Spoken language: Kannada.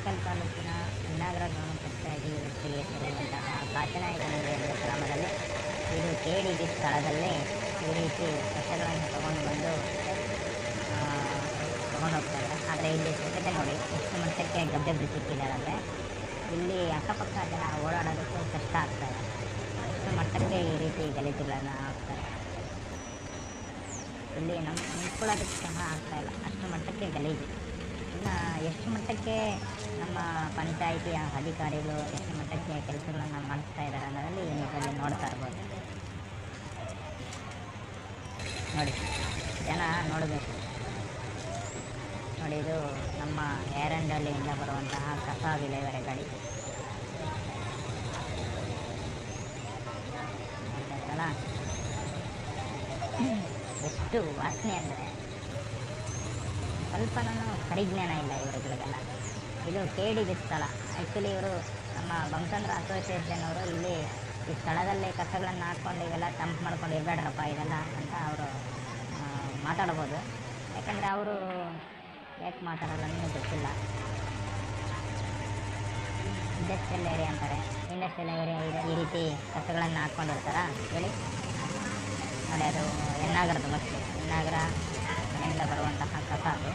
ಆನೇಕಲ್ ತಾಲೂಕಿನ ಇನ್ನಾಗರ ಗ್ರಾಮ ಪಂಚಾಯತಿ ವ್ಯಾಪ್ತಿಗೆ ಸೇರಿರುವಂತಹ ಕಾಚನಾಯಕನಹಳ್ಳಿ ಎಂಬ ಗ್ರಾಮದಲ್ಲಿ ಇದು KDB ಸ್ಥಳದಲ್ಲಿ ಈ ರೀತಿ ಕಸಗಳನ್ನು ತಗೊಂಡು ಬಂದು ತಗೊಂಡು ಹೋಗ್ತಾ ಇದ್ದಾರೆ. ಆದರೆ ಇಲ್ಲಿ ಸ್ವಚ್ಛತೆ ನೋಡಿ ಎಷ್ಟು ಮಟ್ಟಕ್ಕೆ ಗದ್ದೆ ಬಿಸಿಕ್ಕಿದ್ದಾರೆ ಅಂದರೆ ಇಲ್ಲಿ ಅಕ್ಕಪಕ್ಕ ಜನ ಓಡಾಡೋದಕ್ಕೂ ಕಷ್ಟ ಆಗ್ತಾ ಇದೆ. ಅಷ್ಟು ಮಟ್ಟಕ್ಕೆ ಈ ರೀತಿ ಗಲೀಜುಗಳನ್ನು ಹಾಕ್ತಾರೆ. ಇಲ್ಲಿ ನಿಂತ್ಕೊಳ್ಳೋದಕ್ಕೆ ಸಹ ಆಗ್ತಾ ಇಲ್ಲ, ಅಷ್ಟು ಮಟ್ಟಕ್ಕೆ ಗಲೀಜು. ಇನ್ನು ಎಷ್ಟು ಮಟ್ಟಕ್ಕೆ ನಮ್ಮ ಪಂಚಾಯಿತಿಯ ಅಧಿಕಾರಿಗಳು ಎಷ್ಟು ಮಟ್ಟಕ್ಕೆ ಕೆಲಸಗಳನ್ನು ಮಾಡಿಸ್ತಾ ಇದ್ದಾರೆ ಅನ್ನೋದ್ರಲ್ಲಿ ಇದರಲ್ಲಿ ನೋಡ್ತಾ ಇರ್ಬೋದು. ನೋಡಿ, ಜನ ನೋಡಬೇಕು. ನೋಡಿ, ಇದು ನಮ್ಮ ಏರಂಡಳ್ಳಿಯಿಂದ ಬರುವಂತಹ ಕಸ ವಿಲೇವಾರಿ ಗಾಡಿ ಆಯ್ತಲ್ಲ. ಎಷ್ಟು ವಾಸನೆ ಅಂದರೆ ಸ್ವಲ್ಪನೂ ಪರಿಜ್ಞಾನ ಇಲ್ಲ ಇವರುಗಳಿಗೆಲ್ಲ. ಇದು KDB ಸ್ಥಳ. ಆ್ಯಕ್ಚುಲಿ ಇವರು ನಮ್ಮ ಬಂಸಂದ್ರ ಅಸೋಸಿಯೇಷನ್ ಅವರು ಇಲ್ಲಿ ಈ ಸ್ಥಳದಲ್ಲಿ ಕಸಗಳನ್ನು ಹಾಕ್ಕೊಂಡು ಇವೆಲ್ಲ ಡಂಪ್ ಮಾಡ್ಕೊಂಡು ಇರಬೇಡ್ರಪ್ಪ ಇದೆಲ್ಲ ಅಂತ ಅವರು ಮಾತಾಡ್ಬೋದು. ಯಾಕಂದರೆ ಅವರು ಯಾಕೆ ಮಾತಾಡೋಲ್ಲ ಅನ್ನೋದು ಗೊತ್ತಿಲ್ಲ. ಇಂಡಸ್ಟ್ರಿಯಲ್ ಏರಿಯಾ ಅಂತಾರೆ. ಇಂಡಸ್ಟ್ರಿಯಲ್ ಏರಿಯಾ ಈ ರೀತಿ ಕಸಗಳನ್ನು ಹಾಕ್ಕೊಂಡಿರ್ತಾರ ಹೇಳಿ. ನೋಡಿ, ಅದು ಎನ್ನಾಗರದ ಮಸ್ತಿ, ಎನ್ನಾಗರ ಮನೆಯಿಂದ ಬರುವಂತಹ ಕಸ ಅದು.